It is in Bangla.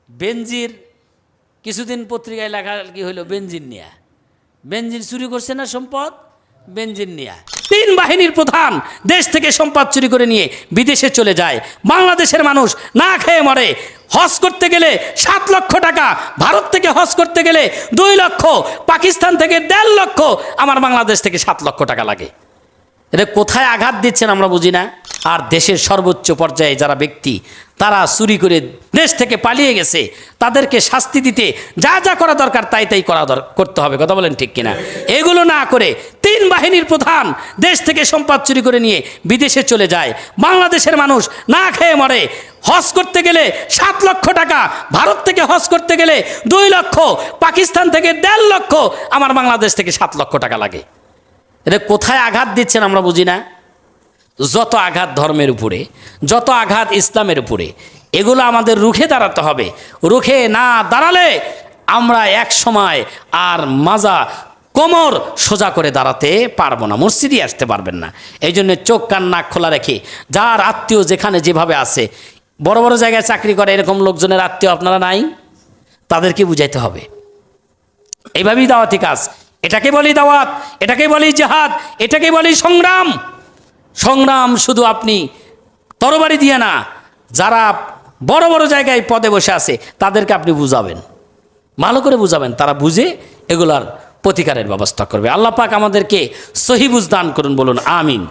বেনজির কিছুদিন পত্রিকায় লেখা কি হইল, বেনজির নিয়া, বেনজির চুরি করছে না সম্পদ, বেনজির নিয়া। তিন বাহিনীর প্রধান দেশ থেকে সম্পদ চুরি করে নিয়ে বিদেশে চলে যায়, বাংলাদেশের মানুষ না খেয়ে মরে। হজ করতে গেলে 7 লক্ষ টাকা, ভারত থেকে হজ করতে গেলে 2 লক্ষ, পাকিস্তান থেকে 1.5 লক্ষ, আমার বাংলাদেশ থেকে 7 লক্ষ টাকা লাগে। এটা কোথায় আঘাত দিচ্ছেন আমরা বুঝি না। আর দেশের সর্বোচ্চ পর্যায়ে যারা ব্যক্তি তারা চুরি করে দেশ থেকে পালিয়ে গেছে, তাদেরকে শাস্তি দিতে যা যা করা দরকার তাই তাই করতে হবে। কথা বলেন ঠিক কিনা? এগুলো না করে তিন বাহিনীর প্রধান দেশ থেকে সম্পদ চুরি করে নিয়ে বিদেশে চলে যায়, বাংলাদেশের মানুষ না খেয়ে মরে। হজ করতে গেলে 7 লক্ষ টাকা, ভারত থেকে হজ করতে গেলে 2 লক্ষ, পাকিস্তান থেকে 1.5 লক্ষ, আমার বাংলাদেশ থেকে 7 লক্ষ টাকা লাগে। এটা কোথায় আঘাত দিচ্ছেন আমরা বুঝি না। যত আঘাত ধর্মের উপরে, যত আঘাত ইসলামের উপরে, এগুলো আমাদের রুখে দাঁড়াতে হবে। রুখে না দাঁড়ালে আমরা এক সময় আর মাজা কোমর সোজা করে দাঁড়াতে পারবো না, মসজিদে আসতে পারবেন না। এই জন্য চোখ কান নাক খোলা রেখে যার আত্মীয় যেখানে যেভাবে আছে, বড় বড় জায়গায় চাকরি করে এরকম লোকজনের আত্মীয় আপনারা নাই, তাদেরকে বুঝাইতে হবে। এইভাবেই দাওয়াতি কাজ, এটাকে বলি দাওয়াত, এটাকে বলি জিহাদ, এটাকে বলি সংগ্রাম। সংগ্রাম শুধু আপনি তরবারি দিয়ে না, যারা বড় বড় জায়গায় পদে বসে আছে তাদেরকে আপনি বুঝাবেন, ভালো করে বুঝাবেন, তারা বুঝে এগুলার প্রতিকারের ব্যবস্থা করবে। আল্লাহ পাক আমাদেরকে সহি বুঝ দান করুন, বলুন আমিন।